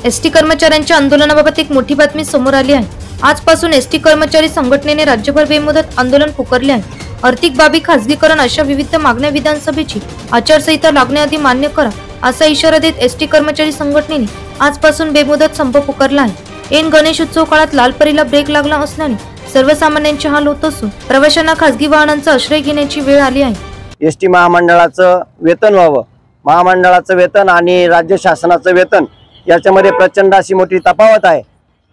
ST कर्मचाऱ्यांच्या आंदोलनाबाबत एक मोठी बातमी समोर आली आहे। आजपासून एसटी कर्मचारी संघटनेने राज्यभर बेमुदत आंदोलन पुकारले आहे। आर्थिक बाबी खासगीकरण अशा विविध मागण्या विधानसभेची आचारसंहिता लागण्याआधी मान्य करा असा इशारा देत एसटी कर्मचारी संघटनेने आजपासून बेमुदत संप पुकारला आहे। ऐन गणेश उत्सव काळात लालपरीला ब्रेक लागला असल्याने सर्वसामान्यांचे हाल होत असून प्रवाशांना खासगी वाहनांचा आश्रय घेण्याची वेळ आली आहे। एसटी महामंडळाचं वेतन व्हावं, महामंडळाचं वेतन आणि राज्य शासनाचं वेतन याच्यामध्ये प्रचंड अशी मोठी तफावत आहे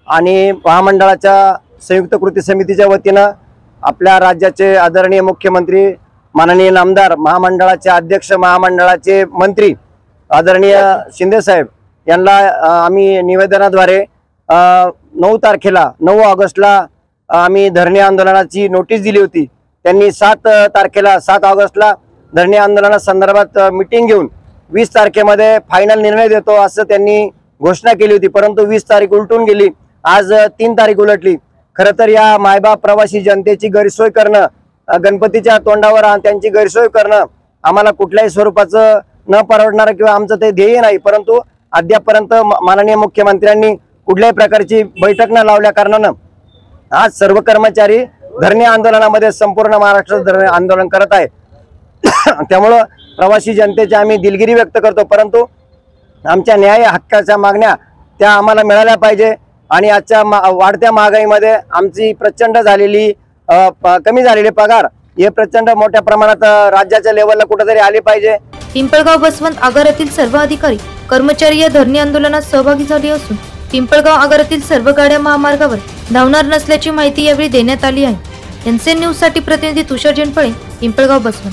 आणि महामंडळाच्या संयुक्त कृती समितीच्या वतीनं आपल्या राज्याचे आदरणीय मुख्यमंत्री माननीय नामदार, महामंडळाचे अध्यक्ष, महामंडळाचे मंत्री आदरणीय शिंदे साहेब यांना आम्ही निवेदनाद्वारे 9 ऑगस्टला आम्ही धरणे आंदोलनाची नोटीस दिली होती। त्यांनी 7 ऑगस्टला धरणे आंदोलनासंदर्भात मीटिंग घेऊन 20 तारखेमध्ये फायनल निर्णय देतो असं त्यांनी घोषणा केली होती, परंतु 20 तारीख उलटून गेली। आज 3 तारीख उलटली। खरं तर या मायबाप प्रवासी जनतेची गैरसोय करणं, गणपतीच्या तोंडावर त्यांची गैरसोय करणं आम्हाला कुठल्याही स्वरूपाचं न परवडणार किंवा आमचं ते ध्येय नाही, परंतु अद्यापपर्यंत माननीय मुख्यमंत्र्यांनी कुठल्याही प्रकारची बैठक न लावल्या कारणानं आज सर्व कर्मचारी धरणे आंदोलनामध्ये संपूर्ण महाराष्ट्र धरणे आंदोलन करत आहे। त्यामुळे प्रवासी जनतेची आम्ही दिलगिरी व्यक्त करतो, परंतु आमच्या न्याय हक्काच्या मागण्या त्या आम्हाला मिळाल्या पाहिजे आणि आजच्या वाढत्या महागाईमध्ये आमची प्रचंड झालेली कमी झालेले पगार हे प्रचंड मोठ्या प्रमाणात राज्याच्या लेवलला कुठेतरी आले पाहिजे। पिंपळगाव बसवंत आगारातील सर्व अधिकारी कर्मचारी या धरणे आंदोलनात सहभागी झाले असून पिंपळगाव आगारातील सर्व गाड्या महामार्गावर धावणार नसल्याची माहिती यावेळी देण्यात आली आहे। एनसीएन न्यूज साठी प्रतिनिधी तुषार जेनपळे, पिंपळगाव बसवंत।